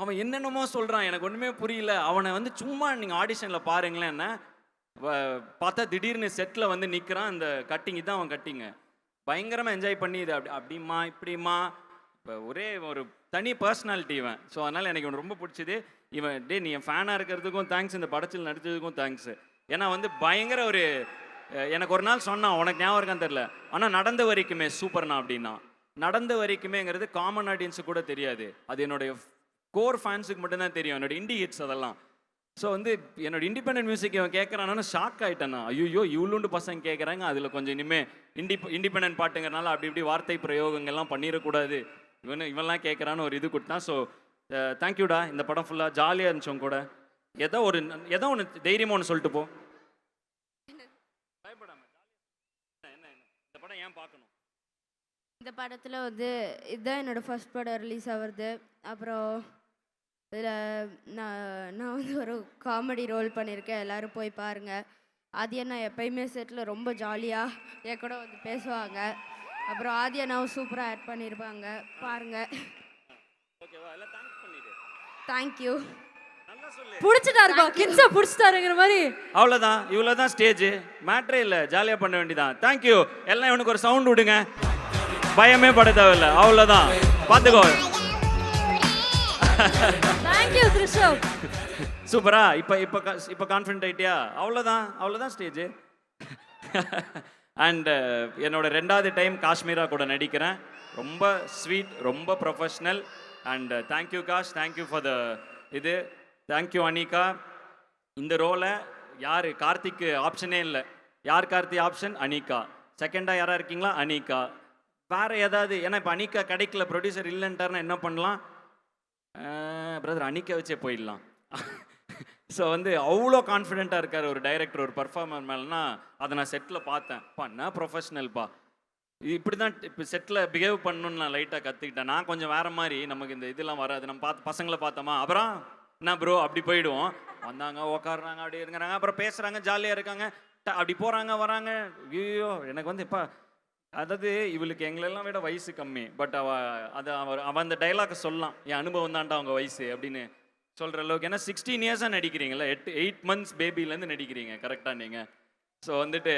அவன் என்னென்னமோ சொல்கிறான், எனக்கு ஒன்றுமே புரியல. அவனை வந்து சும்மா நீங்கள் ஆடிஷனில் பாருங்களேன். என்ன பார்த்தா திடீர்னு செட்டில் வந்து நிற்கிறான். இந்த கட்டிங் தான் அவன் கட்டிங்க. பயங்கரமாக என்ஜாய் பண்ணி இது அப்படிமா இப்படிமா இப்போ ஒரே ஒரு தனி பர்சனாலிட்டி இவன். ஸோ அதனால் எனக்கு இவன் ரொம்ப பிடிச்சது. நீ என் ஃபேனாக இருக்கிறதுக்கும் தேங்க்ஸ், இந்த படத்தில் நடித்ததுக்கும் தேங்க்ஸ். ஏன்னா வந்து பயங்கர ஒரு எனக்கு ஒரு நாள் சொன்னான், உனக்கு ஞாபகம் இருக்கான்னு தெரில, ஆனால் நடந்த வரைக்குமே சூப்பர்ண்ணா அப்படின்னா. நடந்த வரைக்குமேங்கிறது காமன் ஆடியன்ஸுக்கு கூட தெரியாது. அது என்னுடைய கோர் ஃபேன்ஸுக்கு மட்டும்தான் தெரியும், என்னோட இண்டி ஹிட்ஸ் அதெல்லாம். ஸோ வந்து என்னோட இண்டிபெண்டன்ட் மியூசிக் இவன் கேட்குறான்னு ஷாக் ஆகிட்டேன்னா. ஐயோ இவ்வளோண்டு பசங்க கேட்குறாங்க, அதில் கொஞ்சம் இனிமேல் இண்டிபெண்டன்ட் பாட்டுங்கிறனால அப்படி இப்படி வார்த்தை பிரயோகங்கள்லாம் பண்ணிடக்கூடாது, இவன்லாம் கேட்குறான்னு ஒரு இது கொடுத்தான். ஸோ தேங்க்யூடா. இந்த படம் ஃபுல்லாக ஜாலியாக இருந்துச்சு கூட. ஏதோ ஒன்று தைரியமாக ஒன்று சொல்லிட்டு போ. பயப்படாம என்ன இந்த படம் ஏன் பார்க்கணும்? இந்த படத்தில் வந்து இதுதான் என்னோடய ஃபர்ஸ்ட் படம் ரிலீஸ் ஆகுறது. அப்புறம் இதில் நான் வந்து ஒரு காமெடி ரோல் பண்ணியிருக்கேன். எல்லோரும் போய் பாருங்கள். ஆதி அண்ணா எப்பயுமே செட்டில் ரொம்ப ஜாலியாக என் கூட வந்து பேசுவாங்க. அப்புறம் ஆதி அண்ணாவும் சூப்பராக ஆட் பண்ணியிருப்பாங்க, பாருங்கள். தேங்க்யூ. புடிச்சிட்டாருப்பா, கிட்ஸை புடிச்சிட்டாருங்கிற மாதிரி. அவ்வளோதான், இவ்வளோதான் ஸ்டேஜ். மேட்ரே இல்லை, ஜாலியாக பண்ண வேண்டியதான். தேங்க்யூ. எல்லாம் இவனுக்கு ஒரு சவுண்ட் விடுங்க, பயமே பட தேவையில்லை. அவ்வளோதான், பார்த்துக்கோ. தேங்க்யூ த்ரிஷவ். சூப்பரா. இப்போ கான்ஃபிடென்ட் ஆயிட்டியா? அவ்வளோதான் ஸ்டேஜ். அண்ட் என்னோட 2வது டைம் காஷ்மீரா கூட நடிக்கிறேன். ரொம்ப ஸ்வீட், ரொம்ப professional. And thank you Kash, thank you for the இது. தேங்க்யூ அனிகா. இந்த ரோலை யார், கார்த்திக்கு ஆப்ஷனே இல்லை. யார் கார்த்தி ஆப்ஷன்? அனிகா. செகண்டாக யாராக இருக்கீங்களா? அனிகா. வேறு ஏதாவது, ஏன்னா இப்போ அனிகா கிடைக்கல, ப்ரொடியூசர் இல்லைன்ட்டாருன்னா என்ன பண்ணலாம்? பிரதர் அனிகா வச்சே போயிடலாம். ஸோ வந்து அவ்வளோ கான்ஃபிடென்ட்டாக இருக்கார் ஒரு டைரக்டர் ஒரு பர்ஃபார்மர் மேலேனா. அதை நான் செட்டில் பார்த்தேன். என்ன ப்ரொஃபஷ்னல்ப்பா, இப்படி தான் இப்போ செட்டில் பிஹேவ் பண்ணணும்னு நான் லைட்டாக கற்றுக்கிட்டேன். நான் கொஞ்சம் வேறு மாதிரி, நமக்கு இந்த இதெல்லாம் வராது. நம்ம பசங்களை பார்த்தோமா, அப்புறம் என்ன ப்ரோ அப்படி போயிடுவோம். வந்தாங்க, உக்காடுறாங்க, அப்படி இருக்கிறாங்க, அப்புறம் பேசுகிறாங்க, ஜாலியாக இருக்காங்க, அப்படி போகிறாங்க வராங்க. ஐயோ எனக்கு வந்து இப்போ அதாவது இவளுக்கு எங்களெல்லாம் விட வயசு கம்மி. பட் அவன் அந்த டைலாக்கை சொல்லலாம், என் அனுபவம் தான்டா அவங்க வயசு அப்படின்னு சொல்கிற அளவுக்கு. ஏன்னா 16 இயர்ஸாக நடிக்கிறீங்களா, 8 months பேபிலேருந்து நடிக்கிறீங்க கரெக்டாக நீங்கள். ஸோ வந்துட்டு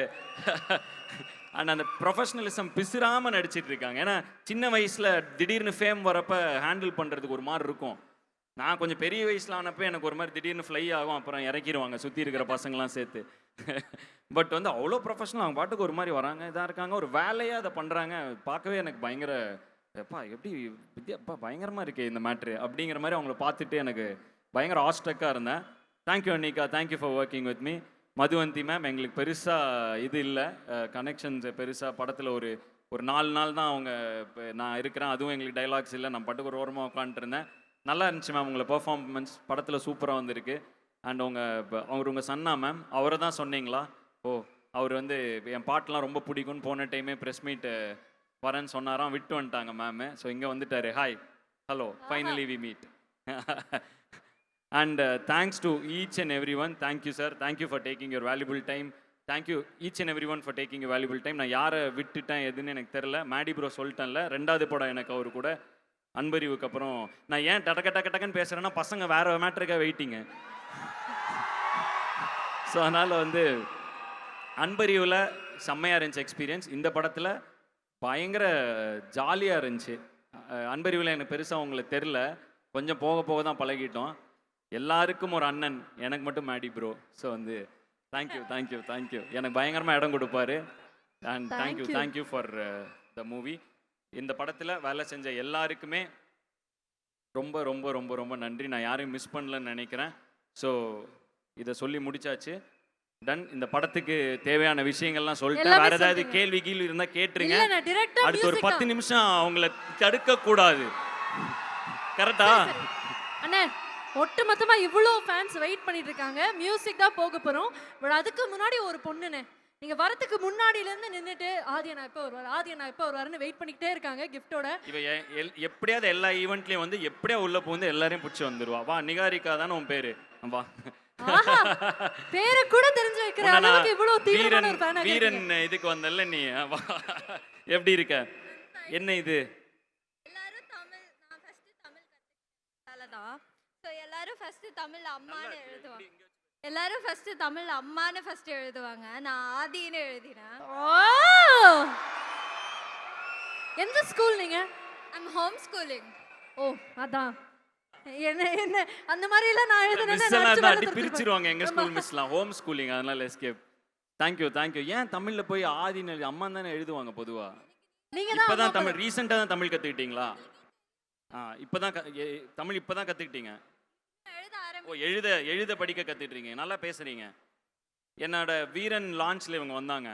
அண்ட் அந்த ப்ரொஃபஷ்னலிசம் பிசுறாமல் நடிச்சிட்டு இருக்காங்க. ஏன்னா சின்ன வயசில் திடீர்னு ஃபேம் வரப்போ ஹேண்டில் பண்ணுறதுக்கு ஒரு மாதிரி இருக்கும். நான் கொஞ்சம் பெரிய வயசில் ஆனப்போ எனக்கு ஒரு மாதிரி திடீர்னு ஃப்ளை ஆகும், அப்புறம் இறக்கிடுவாங்க சுற்றி இருக்கிற பசங்களாம் சேர்த்து. பட் வந்து அவ்வளோ ப்ரொஃபஷனல், அவங்க பாட்டுக்கு ஒரு மாதிரி வராங்க, இதாக இருக்காங்க, ஒரு வேலையாக அதை பண்ணுறாங்க. பார்க்கவே எனக்கு பயங்கர எப்பா எப்படி வித்யாப்பா பயங்கரமாக இருக்கே இந்த மேட்ரு அப்படிங்கிற மாதிரி அவங்கள பார்த்துட்டு எனக்கு பயங்கர ஆஸ்ட்ரக்காக இருந்தேன். Thank you Annika, thank you for working with me. Madhuvanthi ma'am, எங்களுக்கு பெருசாக இது இல்லை கனெக்ஷன்ஸ் பெருசாக. படத்தில் ஒரு 4 நாள் தான் அவங்க நான் இருக்கிறேன், அதுவும் எங்களுக்கு டைலாக்ஸ் இல்லை. நான் பாட்டுக்கு ஒரு ஓரமாக உட்காந்துருந்தேன். நல்லா இருந்துச்சு மேம் உங்களை பெர்ஃபார்மன்ஸ், படத்தில் சூப்பராக வந்திருக்கு. அண்ட் உங்கள் சன்னா மேம், அவரை தான் சொன்னீங்களா? ஓ, அவர் வந்து என் பாட்டெலாம் ரொம்ப பிடிக்கும்னு போன டைமே ப்ரெஸ் மீட்டு வரேன்னு சொன்னாராம், விட்டு வந்துட்டாங்க மேமு. ஸோ இங்கே வந்துட்டாரு. Hi, hello, finally we meet. And thanks to each and every one. Thank you sir, thank you for taking your valuable time. Thank you each and every one for taking your valuable time. நான் யாரை விட்டுட்டேன் எதுன்னு எனக்கு தெரில. Maddy bro சொல்லிட்டேன்ல, 2வது படம் எனக்கு அவர் கூட அன்பறிவுக்கு அப்புறம். நான் ஏன் டக்குன்னு பேசுகிறேன்னா பசங்க வேறு மேட்ருக்காக வெயிட்டிங்க. ஸோ அதனால் வந்து அன்பறிவில் செம்மையாக இருந்துச்சு எக்ஸ்பீரியன்ஸ். இந்த படத்தில் பயங்கர ஜாலியாக இருந்துச்சு. அன்பறிவில் எனக்கு பெருசாக உங்களுக்கு தெரில, கொஞ்சம் போக போக தான் பழகிட்டோம். எல்லாருக்கும் ஒரு அண்ணன், எனக்கு மட்டும் மேடி ப்ரோ. ஸோ வந்து தேங்க்யூ. எனக்கு பயங்கரமாக இடம் கொடுப்பாரு. And thank you for the movie. இந்த படத்தில் வேலை செஞ்ச எல்லாருக்குமே ரொம்ப ரொம்ப ரொம்ப ரொம்ப நன்றி. நான் யாரையும் மிஸ் பண்ணலன்னு நினைக்கிறேன். ஸோ இதை சொல்லி முடிச்சாச்சு, டன். இந்த படத்துக்கு தேவையான விஷயங்கள்லாம் சொல்லிட்டேன். வேற ஏதாவது கேள்வி இருந்தால் கேட்டுருங்க. அடுத்து ஒரு 10 நிமிஷம் அவங்கள தடுக்க கூடாது, கரெக்டா? அண்ணே, ஒட்டு மொத்தமா இவ்வளோ ஃபேன்ஸ் வெயிட் பண்ணிட்டு இருக்காங்க. மியூசிக் தான் போக போறோம். பட் அதுக்கு முன்னாடி ஒரு பொண்ணுண்ணே, நீங்க வரதுக்கு முன்னாடில இருந்து நின்னுட்டு ஆதியனா எப்போ வருவாருன்னு வெயிட் பண்ணிக்கிட்டே இருக்காங்க கிஃப்டோட. இவ எப்படியாவது எல்லா ஈவெண்ட்லயும் வந்து எப்படியா உள்ள போந்து எல்லாரையும் பிடிச்சி வந்துருவா. வா, நிகாரிகா தானே உன் பேரு? வா, பேரை கூட தெரிஞ்சு வைக்கிற அளவுக்கு இவ்வளவு தீவிரமான ஒரு ஃபேன். வீரன் இதுக்கு வந்தல்ல நீ, எப்படி இருக்க? என்ன இது? எல்லாரும் தமிழ், நான் ஃபர்ஸ்ட் தமிழ் கத்துக்கிட்டதாலதான். சோ எல்லாரும் ஃபர்ஸ்ட் தமிழ் அம்மான்னு எழுதுவாங்க. எல்லாரும் ஃபர்ஸ்ட் தமிழ் அம்மான்னு ஃபர்ஸ்ட் எழுதுவாங்க. நான் ஆதின்னு எழுதினேன். எந்த ஸ்கூல் நீங்க? I'm home schooling. ஓ, அதான். என்ன அந்த மாதிரி எல்லாம் நான் எழுதுனேன்னா பிரிச்சிருவாங்க எங்க ஸ்கூல் மிஸ்லாம். ஹோம் ஸ்கூலிங், அதனால எஸ்கேப். தேங்க்யூ. ஏன் தமிழ்ல போய் ஆதின்னு அம்மா தானே எழுதுவாங்க பொதுவா? இப்பதான் தமிழ் ரீசெண்டா தான் தமிழ் கத்துக்கிட்டீங்களா? இப்பதான் தமிழ் இப்பதான் கத்துக்கிட்டீங்க. ஓ, எழுத படிக்க கத்துக்கிட்டீங்க. நல்லா பேசுறீங்க. என்னோட வீரன் லான்ச்ல இவங்க வந்தாங்க,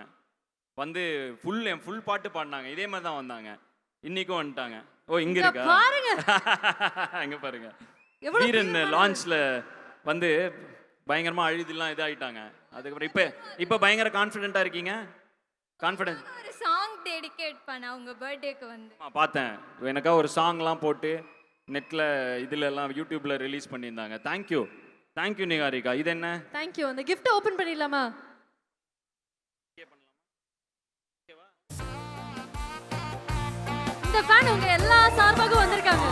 வந்து ஃபுல் பாட்டு பாடினாங்க. இதே மாதிரி தான் வந்தாங்க, இன்னைக்கும் வந்துட்டாங்க. ஓ, இங்க இருக்கா பாருங்க, அங்க பாருங்க. வீரன் லான்ச்ல வந்து பயங்கரமா அழுதுலாம் இதாயிட்டாங்க. அதுக்கப்புறம் இப்ப பயங்கர கான்ஃபிடென்ட்டா இருக்கீங்க. கான்ஃபிடன்ஸ் ஒரு சாங் டெடிகேட் பண்ண அவங்க பர்த்டேக்கு வந்து. பார்த்தேன் எனக்கா ஒரு சாங்லாம் போட்டு நெட்டில் இதில் எல்லாம் யூடியூப்பில் ரிலீஸ் பண்ணியிருந்தாங்க. தேங்க்யூ நிகாரிகா. இது என்ன? தேங்க்யூ. அந்த gift ஓபன் பண்ணிடலாமா? இந்த ஃபேன் உங்க எல்லா சார்பாக வந்திருக்காங்க.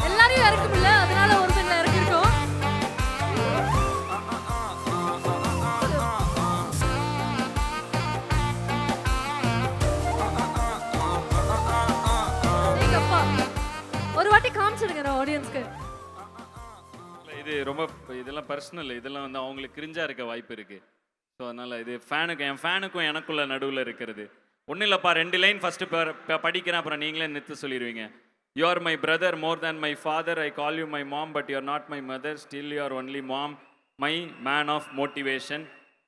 எல்லாரையும் இறக்க முடியல, அதனால ஒருத்தங்களை இறக்கிருக்கோம். ஏங்கப்பா, ஒரு வாட்டி காமிச்சிடுங்க ஆடியன்ஸ்க்கு. இது ரொம்ப இதெல்லாம் பர்சனல், இதெல்லாம் வந்து அவங்களுக்கு கிரிஞ்சா இருக்க வாய்ப்பு இருக்கு. ஸோ அதனால இது என் ஃபேனுக்கும் எனக்குள்ள நடுவில் இருக்கிறது. ஒன்றும் இல்லைப்பா, 2 லைன் ஃபர்ஸ்ட் படிக்கிறேன், அப்புறம் நீங்களே நிறுத்து சொல்லிடுவீங்க. You are my brother more than my father, I call you my mom but you are not my mother, still you are only mom, my man of motivation,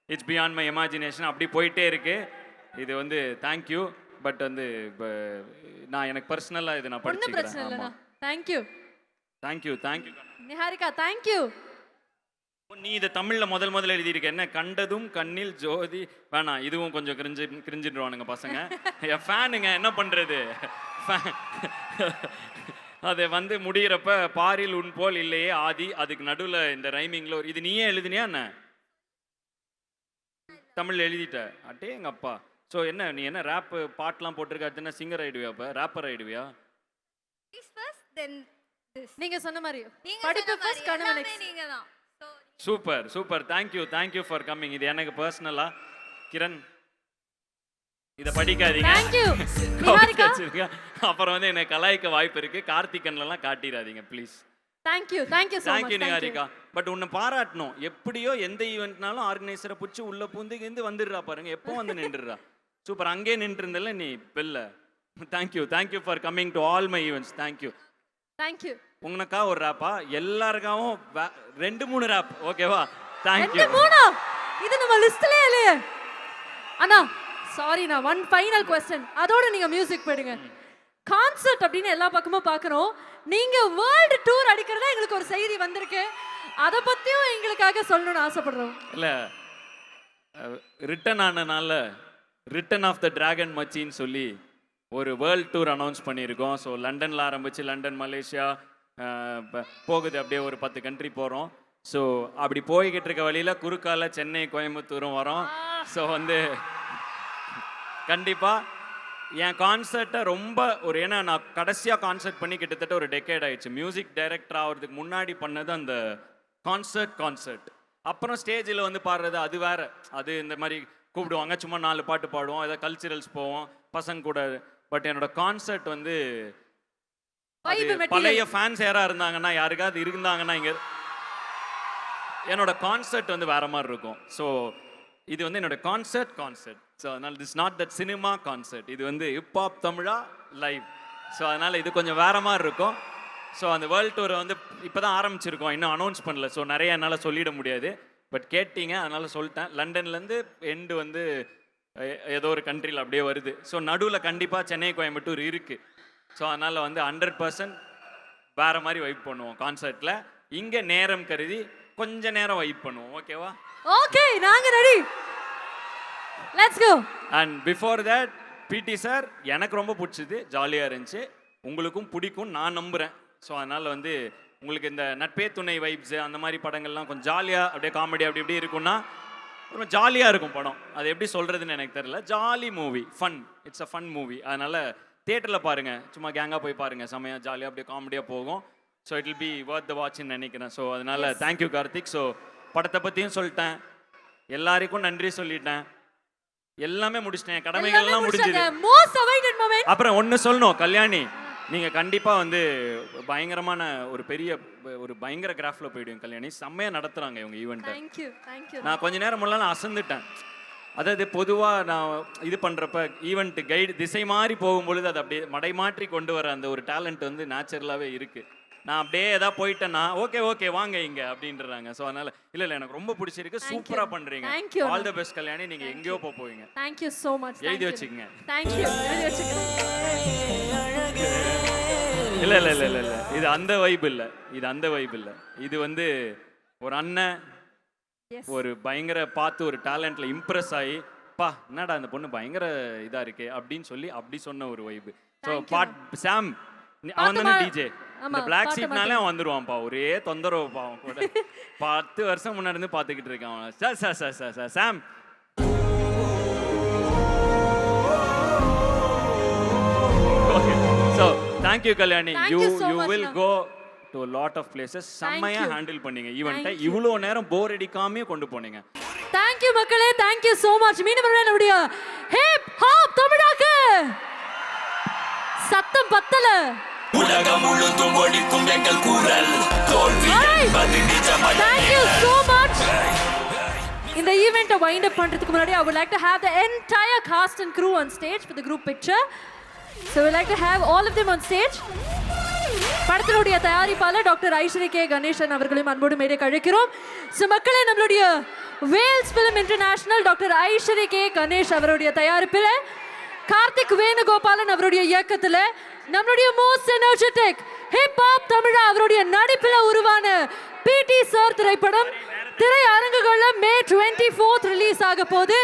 it's beyond my imagination. அப்படி போயிட்டே இருக்கு. இது வந்து thank you. But வந்து நான் எனக்கு பர்சனலாக இது நான் ஒன்றும் பிரச்சனை படிச்சுக்கிறேன். இல்லைண்ணா. தேங்க்யூ. தேங்க்யூ. நிஹாரிகா தேங்க்யூ. நீ இதை தமிழ்ல முதல்ல எழுதியிருக்க. என்ன கண்டதும் கண்ணில் ஜோதி வேணாம், இதுவும் கொஞ்சம் கிரிஞ்சிடுவானுங்க பசங்க. என் ஃபேனுங்க, என்ன பண்றது. அதை வந்து முடிகிறப்ப பாரில் உன் போல் இல்லையே ஆதி, அதுக்கு நடுவில் இந்த ரைமிங்ல இது நீயே எழுதினியா என்ன? தமிழ்ல எழுதிட்ட. அட்டே எங்க அப்பா. ஸோ என்ன நீ என்ன ரேப் பாட்டெலாம் போட்டிருக்க, சிங்கர் ஆயிடுவியா? அப்போ ரேப்பர் ஆயிடுவியா? நீங்க சொன்ன மாதிரி நீங்க படிப்பு சொன்ன ஃபர்ஸ்ட், மாதிரி கனவு எல்லாமே நெக்ஸ்ட். நீங்க தான். So, super. Thank you for coming. இது எனக்கு பர்சனலா. கிரண், இதை படிக்காதீங்க. தேங்க்யூ. நிஹாரிகா அப்புறம் வந்து என்ன கலாய்க்க வாய்ப்பு இருக்கு. கார்த்திகன்லாம் காட்டிடாதீங்க please. Thank you so much. Thank you Niharika. But உன்னை பாராட்டணும். எப்படியோ எந்த ஈவெண்ட்னாலும் ஆர்கனைசரை பிடிச்சி உள்ள பூந்து வந்துடுறா பாருங்க. எப்போ வந்து நின்றுடுறா. சூப்பர். அங்கே நின்று இருந்தல நீ பெல்ல. Thank you for coming to all my events. Thank you. உனக்கா ஒரு ரேப்பா? எல்லாருக்காவும் 2-3 ரேப் ஓகேவா? தேங்க்யூ. 2-3 இது நம்ம லிஸ்ட்லயே இல்லையே அண்ணா. சாரி நான் ஒன் ஃபைனல் क्वेश्चन, அதோட நீங்க மியூசிக் போடுங்க. கான்சர்ட் அப்படின்னு எல்லா பக்கமும் பார்க்கறோம். நீங்க வேர்ல்ட் டூர் அடிக்கிறதா எங்களுக்கு ஒரு செய்தி வந்திருக்கு. அத பத்தியும் எங்களுக்காக சொல்லணும்னு ஆசைப்படுறோம். இல்ல ரிட்டர்ன் ஆனனால ரிட்டர்ன் ஆஃப் த டிராகன் மச்சின்னு சொல்லி ஒரு வேர்ல்ட் டூர் அனௌன்ஸ் பண்ணியிருக்கோம். ஸோ லண்டனில் ஆரம்பிச்சு லண்டன், மலேசியா போகுது. அப்படியே ஒரு 10 கண்ட்ரி போகிறோம். ஸோ அப்படி போய்கிட்டு இருக்க வழியில் குறுக்கால சென்னை, கோயம்புத்தூரும் வரோம். ஸோ வந்து கண்டிப்பாக என் கான்சர்ட்டை ரொம்ப ஏன்னா நான் கடைசியாக கான்சர்ட் பண்ணி கிட்டத்தட்ட ஒரு டெக்கேட் ஆயிடுச்சு. மியூசிக் டைரக்டர் ஆகிறதுக்கு முன்னாடி பண்ணது அந்த கான்சர்ட். அப்புறம் ஸ்டேஜில் வந்து பாடுறது அது வேற. அது இந்த மாதிரி கூப்பிடுவாங்க, சும்மா 4 பாட்டு பாடுவோம், ஏதாவது கல்ச்சுரல்ஸ் போவோம் பசங்க கூட. பட் என்னோட கான்சர்ட் வந்து பழைய ஃபேன்ஸ் யாரா இருந்தாங்கன்னா, யாருக்காவது இருந்தாங்கன்னா இங்க, என்னோட கான்சர்ட் வந்து வேற மாதிரி இருக்கும். ஸோ இது வந்து என்னோட கான்சர்ட். ஸோ அதனால this not that cinema concert. இது வந்து ஹிப்ஹாப் தமிழா லைவ். ஸோ அதனால இது கொஞ்சம் வேற மாதிரி இருக்கும். ஸோ அந்த வேர்ல்ட் டூரை வந்து இப்போ தான் ஆரம்பிச்சிருக்கோம், இன்னும் அனௌன்ஸ் பண்ணல. ஸோ நிறைய என்னால் சொல்லிட முடியாது. பட் கேட்டீங்க அதனால சொல்லிட்டேன். லண்டன்லேருந்து எண்டு வந்து ஏதோ ஒரு கண்ட்ரியில் அப்படியே வருது. ஸோ நடுவில் கண்டிப்பாக சென்னை, கோயம்புத்தூர் இருக்குது. ஸோ அதனால் வந்து 100% வேறு மாதிரி வைப் பண்ணுவோம் கான்சர்ட்டில். இங்கே நேரம் கருதி கொஞ்ச நேரம் வைப் பண்ணுவோம். ஓகேவா? ஓகே, நாங்க ready. Let's go. And before that PT sir எனக்கு ரொம்ப பிடிச்சது, ஜாலியாக இருந்துச்சு. உங்களுக்கும் பிடிக்கும் நான் நம்புகிறேன். ஸோ அதனால் வந்து உங்களுக்கு இந்த நட்பே துணை வைப்ஸு அந்த மாதிரி படங்கள்லாம் கொஞ்சம் ஜாலியாக அப்படியே காமெடி அப்படி இப்படி இருக்குன்னா ரொம்ப ஜாலியாக இருக்கும் படம். அது எப்படி சொல்கிறதுன்னு எனக்கு தெரியல. Jolly movie, fun. It's a fun movie. அதனால் தியேட்டரில் பாருங்கள், சும்மா கேங்காக போய் பாருங்கள், செம்மையாக ஜாலியாக அப்படியே காமெடியாக போகும். ஸோ இட் வில் பி வர்த் த வாட்ச்னு நினைக்கிறேன். ஸோ அதனால் தேங்க்யூ கார்த்திக். ஸோ படத்தை பற்றியும் சொல்லிட்டேன், எல்லாருக்கும் நன்றி சொல்லிட்டேன், எல்லாமே முடிச்சிட்டேன், கடமைகள்லாம் முடிஞ்சது. அப்புறம் ஒன்று சொல்லணும், கல்யாணி நீங்கள் கண்டிப்பாக வந்து பயங்கரமான ஒரு பெரிய ஒரு பயங்கர கிராஃபில் போயிடுவீங்க கல்யாணி. செம்மையாக நடத்துகிறாங்க இவங்க ஈவெண்ட்டை. நான் கொஞ்ச நேரம் முன்னாடி அசந்துட்டேன். அதாவது பொதுவாக நான் இது பண்ணுறப்ப ஈவெண்ட் கைடு திசை மாறி போகும்பொழுது அதை அப்படியே மடைமாற்றி கொண்டு வர அந்த ஒரு டேலண்ட் வந்து நேச்சுரலாகவே இருக்குது. நான் அப்படியே ஏதாவது போயிட்டேன்னா ஓகே வாங்க இங்கே அப்படின்றாங்க. ஸோ அதனால் இல்லை எனக்கு ரொம்ப பிடிச்சிருக்கு, சூப்பராக பண்ணுறீங்க. All the best Kalyani. நீங்கள் எங்கேயோ போவீங்க. Thank you so much. எழுதி வச்சுக்கங்க. தேங்க்யூ. எழுதி வச்சுக்கங்க. இல்லை இது அந்த வைப் இல்லை, இது அந்த வைப் இல்லை. இது வந்து ஒரு அண்ணன் ஒரு பயங்கர பார்த்து ஒரு டேலண்ட்ல இம்ப்ரெஸ் ஆகி பா என்னடா இந்த பொண்ணு பயங்கர இதா இருக்கே அப்படின்னு சொல்லி அப்படி சொன்ன ஒரு வைப். ஸோ பாட் சாம் அவன் தானே டிஜே, இந்த பிளாக் சீப்னாலே அவன் வந்துருவான்ப்பா. ஒரே தொந்தரவுப்பா அவன் கூட. 10 வருஷம் முன்னாடி இருந்து பார்த்துக்கிட்டு இருக்கான் அவன். Sir sir sir sir sir Sam. Okay, so thank you Kalyani. You will go to lot of places. செம்மையா ஹேண்டில் பண்ணீங்க ஈவெண்ட்டை. இவ்வளோ நேரம் போர் அடிக்காமே கொண்டு போனீங்க. தேங்க்யூ மக்களே, தேங்க்யூ சோ மச். மீண்டும் நம்முடைய ஹிப் ஹாப் தமிழாக்கு சத்தம் பத்தல. உலகம் முழுதும் ஒலிக்கும் எங்கள் குரல். தோல்வி என்பது நிஜமல்ல. Thank you so much. இந்த ஈவெண்ட்டை வைண்ட் அப் பண்றதுக்கு முன்னாடி I would like to have the entire cast and crew on stage for the group picture. So we like to have all of them on stage. படத்தினுடைய தயாரிப்பாளர் doctor Ishari K Ganesan அவர்களையும் அன்போடு மேடைக்கு அழைக்கிறோம். ஸோ மக்களே, நம்மளுடைய Vels film international doctor Ishari K Ganesh அவருடைய தயாரிப்பில் கார்த்திக் வேணுகோபாலன் அவருடைய இயக்கத்தில் நம்மளுடைய மோஸ்ட் எனர்ஜெட்டிக் ஹிப் ஹாப் தமிழா அவருடைய நடிப்பில் உருவான பிடி சார் திரைப்படம் திரையரங்குகளில் May 24th ரிலீஸ் ஆக போது.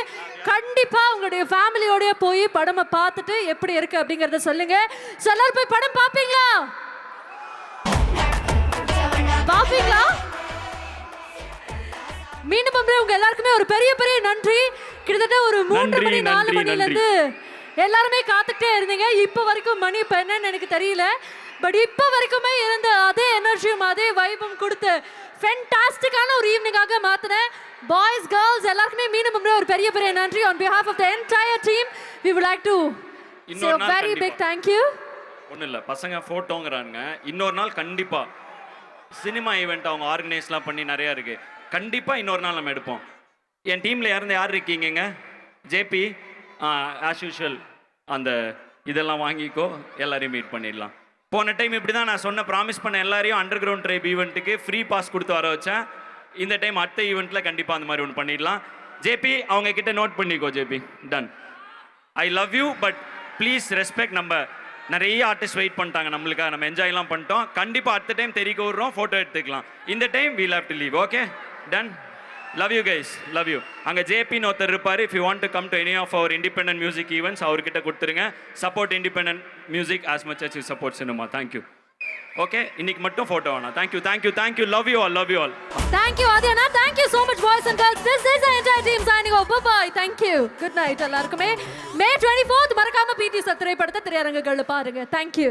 கண்டிப்பா உங்களுடைய ஃபேமிலியோட போய் படமை பார்த்துட்டு எப்படி இருக்கு அப்படிங்கறத சொல்லுங்க. So எல்லாரும் போய் படம் பாப்பீங்களா? பாப்பீங்களா? மீண்டும் உங்க எல்லாருக்குமே ஒரு பெரிய பெரிய நன்றி. கிட்டத்தட்ட ஒரு 3 மணி 4 மணில இருந்து எல்லாருமே காத்துக்கிட்டே இருந்தீங்க. இப்போ வரைக்கும் மணி இப்போ என்னன்னு எனக்கு தெரியல, பட் இப்போ வரைக்குமே இருந்த அதே எனர்ஜியும் அதே வைபும் கொடுத்து ஃபென்டாஸ்டிக்கான ஒரு ஈவினிங்காக மாத்தினேன். பாய்ஸ் கேர்ள்ஸ் எல்லாருக்குமே மீண்டும் ஒரு பெரிய பெரிய நன்றி. On behalf of the entire team, we would like to say a very big thank you. ஒன்றும் இல்லை, பசங்க ஃபோட்டோங்கிறாங்க. இன்னொரு நாள் கண்டிப்பா சினிமா ஈவெண்ட் அவங்க ஆர்கனைஸ்லாம் பண்ணி நிறையா இருக்கு. கண்டிப்பாக இன்னொரு நாள் நம்ம எடுப்போம். என் டீமில் யார் இருக்கீங்கங்க? ஜேபி ஆஸ் யூஷுவல் அந்த இதெல்லாம் வாங்கிக்கோ, எல்லாரையும் மீட் பண்ணிடலாம். போன டைம் இப்படி தான் நான் சொன்ன ப்ராமிஸ் பண்ண எல்லாரையும் அண்டர் கிரவுண்ட் ட்ரைப் ஈவெண்ட்டுக்கு ஃப்ரீ பாஸ் கொடுத்து வர வச்சேன். இந்த டைம் அடுத்த ஈவெண்ட்டில் கண்டிப்பாக அந்த மாதிரி ஒன்று பண்ணிடலாம். ஜேபி அவங்க கிட்ட நோட் பண்ணிக்கோ. JP done. I love you, but please respect. நம்ம நிறைய ஆர்டிஸ்ட் வெயிட் பண்ணிட்டாங்க நம்மளுக்காக, நம்ம என்ஜாய்லாம் பண்ணிட்டோம். கண்டிப்பாக அடுத்த டைம் தெரிய விடுறோம், ஃபோட்டோ எடுத்துக்கலாம். இந்த time we'll have to leave. Okay done. Love you guys, love you. அங்கே ஜேபின்னு ஒருத்தர் இருப்பார். If you want to come to any of our independent music events அவர்கிட்ட கொடுத்துருங்க. Support independent music as much as you support cinema. Thank you. Okay, இன்னைக்கு மட்டும் photo வேணாம். Thank you thank you thank you. Love you all, love you all. Thank you Adhyana, thank you so much boys and girls. This is the entire team signing off. Bye bye. Thank you. Good night எல்லாருக்குமே. May 24th மறக்காம பிடி sir திரைப்படத்தை திரையரங்குகள்ல பாருங்க. Thank you.